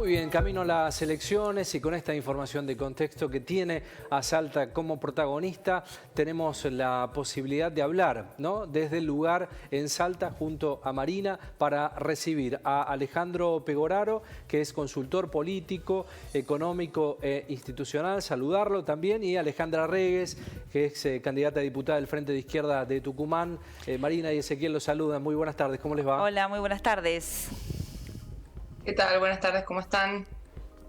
Muy bien, camino a las elecciones y con esta información de contexto que tiene a Salta como protagonista, tenemos la posibilidad de hablar, ¿no?, desde el lugar en Salta junto a Marina para recibir a Alejandro Pegoraro, que es consultor político, económico e institucional, saludarlo también, y Alejandra Regues, que es candidata a diputada del Frente de Izquierda de Tucumán. Marina y Ezequiel los saludan. Muy buenas tardes, ¿cómo les va? Hola, muy buenas tardes. ¿Qué tal? Buenas tardes, ¿cómo están?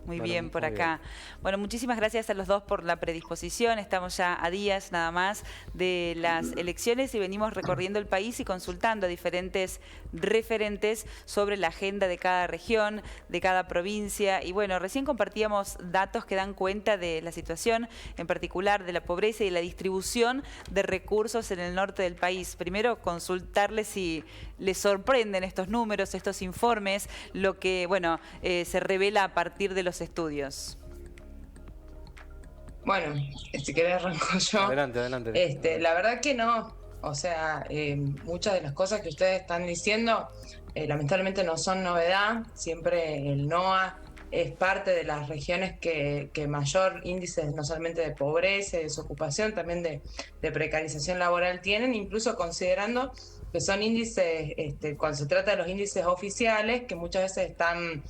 Muy Bueno, bien, por muy acá. bien. Bueno, muchísimas gracias a los dos por la predisposición. Estamos ya a días nada más de las elecciones y venimos recorriendo el país y consultando a diferentes referentes sobre la agenda de cada región, de cada provincia. Y bueno, recién compartíamos datos que dan cuenta de la situación, en particular de la pobreza y la distribución de recursos en el norte del país. Primero, consultarles si les sorprenden estos números, estos informes, lo que, bueno, se revela a partir de los estudios. Bueno, si querés arranco yo. Adelante. La verdad que no. O sea, muchas de las cosas que ustedes están diciendo lamentablemente no son novedad. Siempre el NOA es parte de las regiones que mayor índice no solamente de pobreza, de desocupación, también de precarización laboral tienen, incluso considerando que son índices, cuando se trata de los índices oficiales, que muchas veces están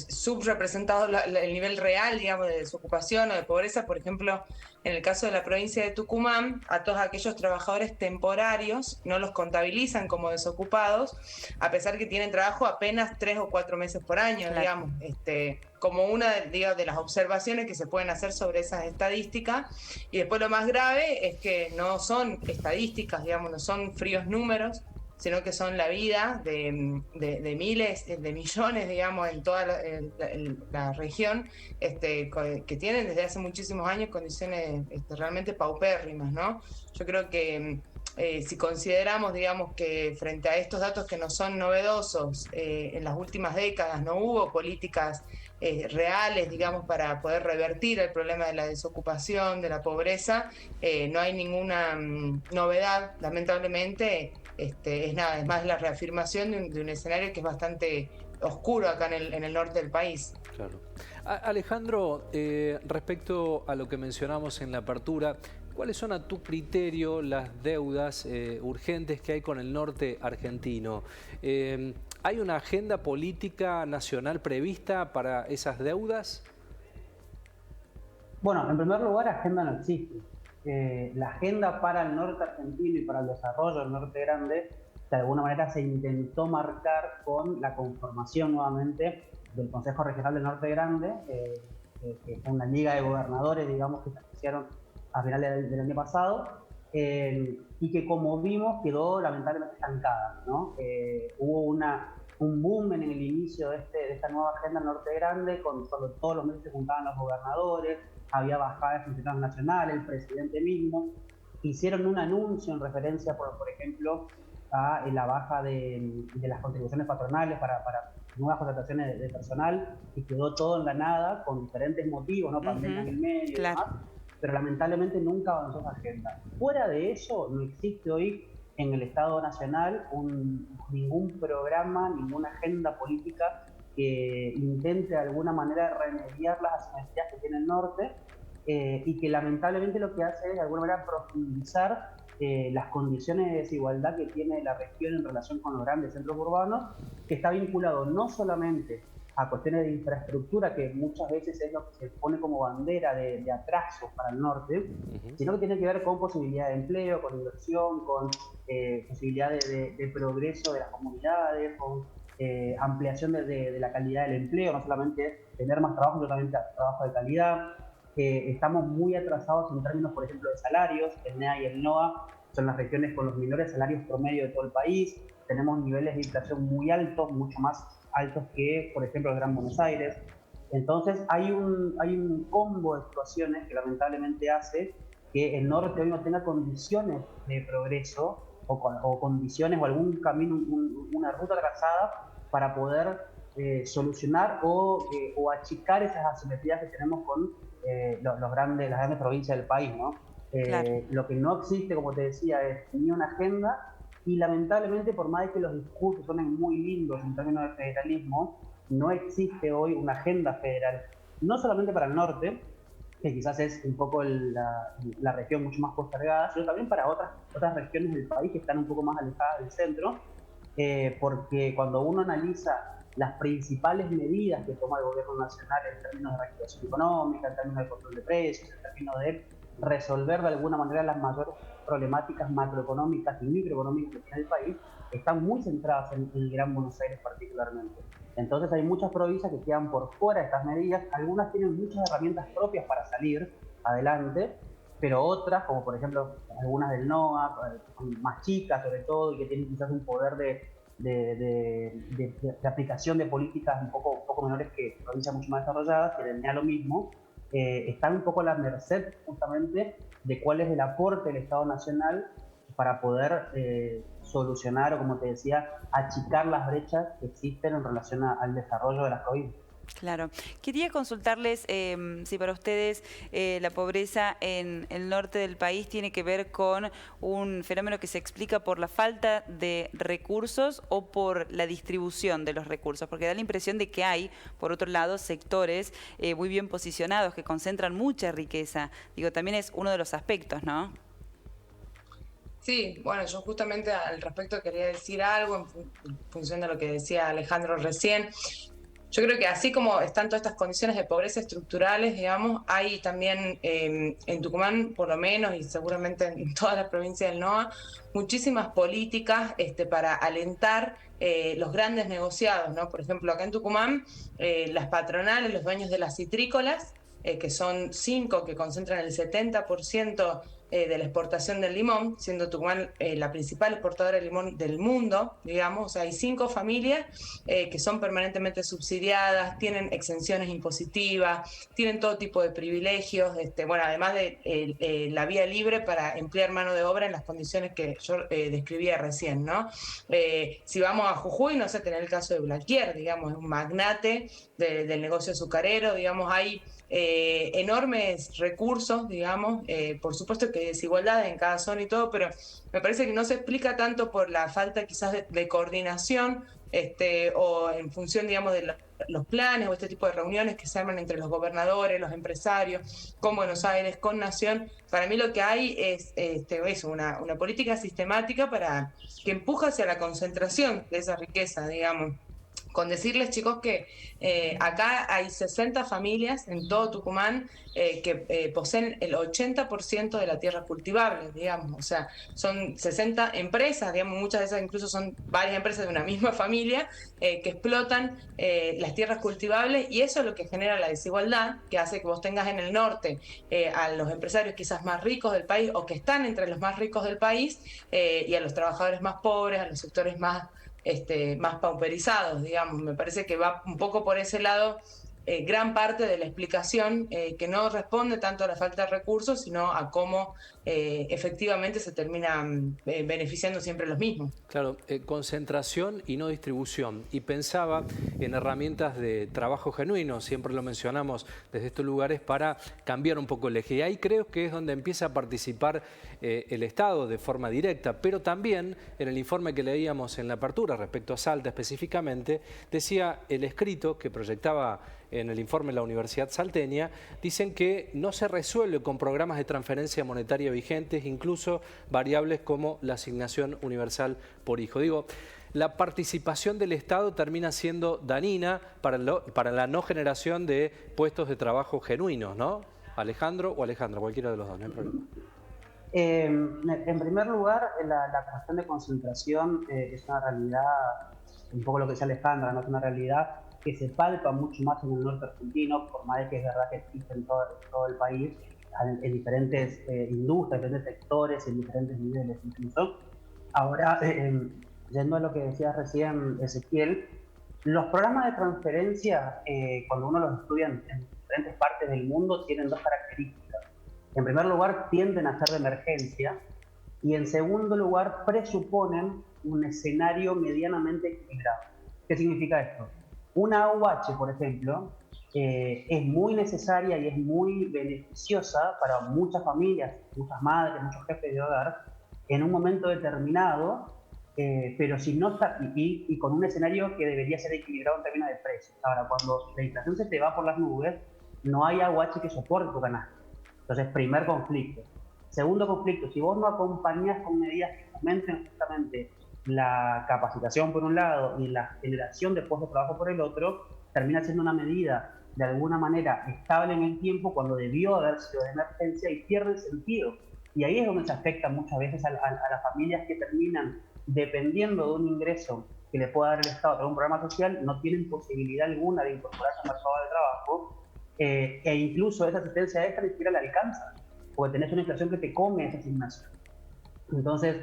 subrepresentado el nivel real, digamos, de desocupación o de pobreza. Por ejemplo, en el caso de la provincia de Tucumán, a todos aquellos trabajadores temporarios no los contabilizan como desocupados, a pesar que tienen trabajo apenas 3 o 4 meses por año, Claro. digamos, como una de las observaciones que se pueden hacer sobre esas estadísticas. Y después lo más grave es que no son estadísticas, digamos, no son fríos números, sino que son la vida de miles, de millones, digamos, en toda la región, que tienen desde hace muchísimos años condiciones realmente paupérrimas, ¿no? Yo creo que si consideramos, digamos, que frente a estos datos que no son novedosos, en las últimas décadas no hubo políticas reales, digamos, para poder revertir el problema de la desocupación, de la pobreza, no hay ninguna novedad, lamentablemente. Es nada, es más la reafirmación de un escenario que es bastante oscuro acá en el norte del país. Claro. Alejandro, respecto a lo que mencionamos en la apertura, ¿cuáles son a tu criterio las deudas urgentes que hay con el norte argentino? ¿Hay una agenda política nacional prevista para esas deudas? Bueno, en primer lugar, agenda no existe. La agenda para el norte argentino y para el desarrollo del norte grande, de alguna manera se intentó marcar con la conformación nuevamente del Consejo Regional del Norte Grande, que fue una liga de gobernadores, digamos, que se iniciaron a finales del año pasado, y que, como vimos, quedó lamentablemente estancada, ¿no? Hubo un boom en el inicio de esta nueva agenda del Norte Grande, con sobre todos los meses se juntaban los gobernadores, había bajadas de funcionarios nacionales, el presidente mismo. Hicieron un anuncio en referencia, por ejemplo, a la baja de las contribuciones patronales para nuevas contrataciones de personal, y quedó todo en la nada con diferentes motivos, ¿no? Pandemia en el medio, claro, y demás, pero lamentablemente nunca avanzó esa agenda. Fuera de eso, no existe hoy en el Estado Nacional ningún programa, ninguna agenda política que intente de alguna manera remediar las asimetrías que tiene el norte, y que lamentablemente lo que hace es de alguna manera profundizar las condiciones de desigualdad que tiene la región en relación con los grandes centros urbanos, que está vinculado no solamente a cuestiones de infraestructura, que muchas veces es lo que se pone como bandera de atraso para el norte, sino que tiene que ver con posibilidad de empleo, con inversión, con posibilidad de progreso de las comunidades, con ampliación de la calidad del empleo, no solamente tener más trabajo, sino también trabajo de calidad. Estamos muy atrasados en términos, por ejemplo, de salarios. El NEA y el NOA son las regiones con los menores salarios promedio de todo el país. Tenemos niveles de inflación muy altos, mucho más altos que, por ejemplo, el Gran Buenos Aires. Entonces hay un combo de situaciones que lamentablemente hace que el norte hoy no tenga condiciones de progreso o condiciones o algún camino, una ruta trazada para poder solucionar o achicar esas asimetrías que tenemos con las grandes provincias del país, ¿no? claro. Lo que no existe, como te decía, es ni una agenda, y lamentablemente, por más de que los discursos suenen muy lindos en términos de federalismo, no existe hoy una agenda federal, no solamente para el norte, que quizás es un poco la región mucho más postergada, sino también para otras regiones del país que están un poco más alejadas del centro, porque cuando uno analiza las principales medidas que toma el gobierno nacional en términos de reactivación económica, en términos de control de precios, en términos de resolver de alguna manera las mayores problemáticas macroeconómicas y microeconómicas que tiene el país, están muy centradas en el Gran Buenos Aires particularmente. Entonces hay muchas provincias que quedan por fuera de estas medidas, algunas tienen muchas herramientas propias para salir adelante, pero otras, como por ejemplo algunas del NOA, más chicas sobre todo, y que tienen quizás un poder de aplicación de políticas un poco menores que provincias mucho más desarrolladas, que tenía lo mismo, están un poco a la merced justamente de cuál es el aporte del Estado Nacional para poder solucionar o, como te decía, achicar las brechas que existen en relación al desarrollo de las provincias. Claro. Quería consultarles si para ustedes la pobreza en el norte del país tiene que ver con un fenómeno que se explica por la falta de recursos o por la distribución de los recursos, porque da la impresión de que hay, por otro lado, sectores muy bien posicionados que concentran mucha riqueza. Digo, también es uno de los aspectos, ¿no? Sí, bueno, yo justamente al respecto quería decir algo en función de lo que decía Alejandro recién. Yo creo que así como están todas estas condiciones de pobreza estructurales, digamos, hay también en Tucumán, por lo menos, y seguramente en todas las provincias del NOA, muchísimas políticas para alentar los grandes negociados, ¿no? Por ejemplo, acá en Tucumán, las patronales, los dueños de las citrícolas, que son 5 que concentran el 70% de la exportación del limón, siendo Tucumán la principal exportadora de limón del mundo, digamos. O sea, hay 5 familias que son permanentemente subsidiadas, tienen exenciones impositivas, tienen todo tipo de privilegios, bueno, además de la vía libre para emplear mano de obra en las condiciones que yo describía recién, ¿no? Si vamos a Jujuy, no sé, tener el caso de Blaquier, digamos, es un magnate del negocio azucarero, digamos, hay enormes recursos, digamos, por supuesto que hay desigualdad en cada zona y todo, pero me parece que no se explica tanto por la falta quizás de coordinación o en función, digamos, de los planes o este tipo de reuniones que se arman entre los gobernadores, los empresarios, con Buenos Aires, con Nación. Para mí lo que hay es una política sistemática que empuja hacia la concentración de esa riqueza, digamos. Con decirles, chicos, que acá hay 60 familias en todo Tucumán que poseen el 80% de la tierra cultivable, digamos. O sea, son 60 empresas, digamos, muchas de esas incluso son varias empresas de una misma familia que explotan las tierras cultivables, y eso es lo que genera la desigualdad, que hace que vos tengas en el norte a los empresarios quizás más ricos del país o que están entre los más ricos del país y a los trabajadores más pobres, a los sectores más pauperizados, digamos. Me parece que va un poco por ese lado gran parte de la explicación, que no responde tanto a la falta de recursos, sino a cómo efectivamente se terminan beneficiando siempre los mismos. Claro, concentración y no distribución. Y pensaba en herramientas de trabajo genuino, siempre lo mencionamos desde estos lugares, para cambiar un poco el eje. Y ahí creo que es donde empieza a participar el Estado de forma directa, pero también en el informe que leíamos en la apertura respecto a Salta específicamente, decía el escrito que proyectaba en el informe de la Universidad Salteña, dicen que no se resuelve con programas de transferencia monetaria vigentes, incluso variables como la asignación universal por hijo. Digo, la participación del Estado termina siendo dañina para la no generación de puestos de trabajo genuinos, ¿no? Alejandro o Alejandra, cualquiera de los dos, no hay problema. En primer lugar, la cuestión de concentración es una realidad, un poco lo que decía Alejandra, ¿no? Es una realidad que se palpa mucho más en el norte argentino, por más de que es verdad que existe en todo el país, en diferentes industrias, en diferentes sectores, en diferentes niveles incluso. Ahora, yendo a lo que decías recién, Ezequiel, los programas de transferencia, cuando uno los estudia en diferentes partes del mundo, tienen dos características. En primer lugar, tienden a ser de emergencia, y en segundo lugar, presuponen un escenario medianamente equilibrado. ¿Qué significa esto? Una AUH, por ejemplo, es muy necesaria y es muy beneficiosa para muchas familias, muchas madres, muchos jefes de hogar, en un momento determinado, pero si no está, y con un escenario que debería ser equilibrado en términos de precios. Ahora, cuando la inflación se te va por las nubes, no hay aguache que soporte tu canasta. Entonces, primer conflicto. Segundo conflicto, si vos no acompañás con medidas que fomenten justamente la capacitación por un lado y la generación de puestos de trabajo por el otro, termina siendo una medida de alguna manera estable en el tiempo cuando debió haber sido de emergencia y pierde sentido. Y ahí es donde se afecta muchas veces a las familias que terminan dependiendo de un ingreso que le pueda dar el Estado a través de un programa social, no tienen posibilidad alguna de incorporarse al mercado de trabajo, e incluso esa asistencia extra ni siquiera le alcanza, porque tenés una inflación que te come esa asignación. Entonces,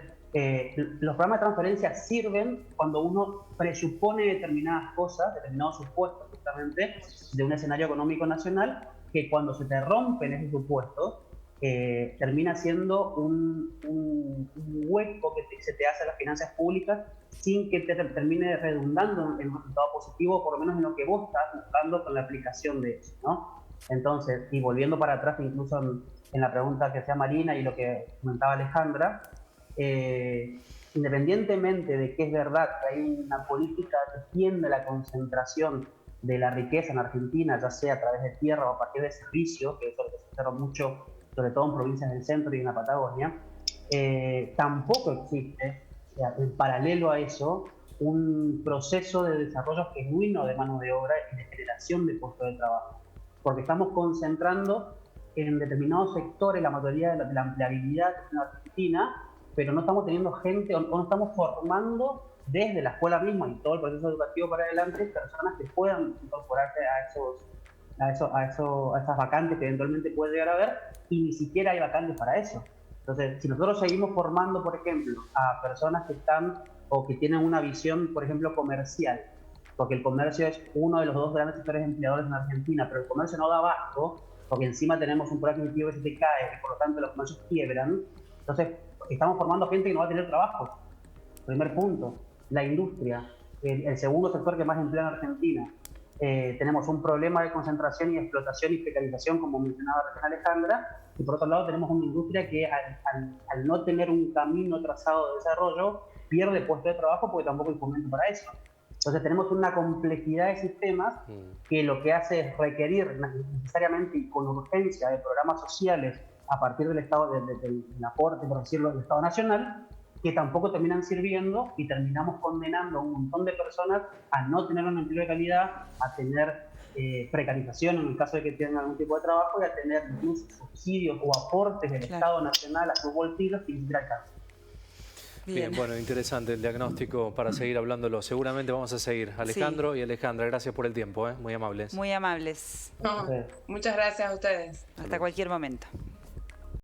los programas de transferencia sirven cuando uno presupone determinadas cosas, determinados supuestos justamente, de un escenario económico nacional, que cuando se te rompen esos supuestos, termina siendo un hueco que se te hace a las finanzas públicas sin que te termine redundando en un resultado positivo, por lo menos en lo que vos estás buscando con la aplicación de eso, ¿no? Entonces, y volviendo para atrás incluso en la pregunta que hacía Marina y lo que comentaba Alejandra, independientemente de que es verdad que hay una política que tiende a la concentración de la riqueza en Argentina, ya sea a través de tierra o a partir de servicios, que eso es lo que se observa mucho, sobre todo en provincias del centro y en la Patagonia, tampoco existe, en paralelo a eso, un proceso de desarrollo genuino de mano de obra y de generación de puestos de trabajo. Porque estamos concentrando en determinados sectores la mayoría de la empleabilidad en Argentina, pero no estamos teniendo gente o no estamos formando desde la escuela misma y todo el proceso educativo para adelante personas que puedan incorporarse a esas vacantes que eventualmente puede llegar a haber, y ni siquiera hay vacantes para eso. Entonces, si nosotros seguimos formando, por ejemplo, a personas que están o que tienen una visión, por ejemplo, comercial, porque el comercio es uno de los dos grandes sectores empleadores en Argentina, pero el comercio no da abasto, porque encima tenemos un poder adquisitivo que se te cae y por lo tanto los comercios quiebran. Entonces, estamos formando gente que no va a tener trabajo. Primer punto, la industria, el segundo sector que más emplea en Argentina. Tenemos un problema de concentración y explotación y precarización, como mencionaba recién Alejandra, y por otro lado tenemos una industria que al no tener un camino trazado de desarrollo, pierde puestos de trabajo porque tampoco hay fomento para eso. Entonces tenemos una complejidad de sistemas que lo que hace es requerir necesariamente y con urgencia de programas sociales a partir del Estado, del aporte, por decirlo, del Estado Nacional, que tampoco terminan sirviendo y terminamos condenando a un montón de personas a no tener un empleo de calidad, a tener precarización en el caso de que tengan algún tipo de trabajo y a tener incluso subsidios o aportes del Estado Nacional a sus bolsillos que ni siquiera alcanzan. Bien, bueno, interesante el diagnóstico para seguir hablándolo. Seguramente vamos a seguir. Alejandro y Alejandra, gracias por el tiempo, muy amables. Muy amables. No, muchas gracias a ustedes. Hasta cualquier momento.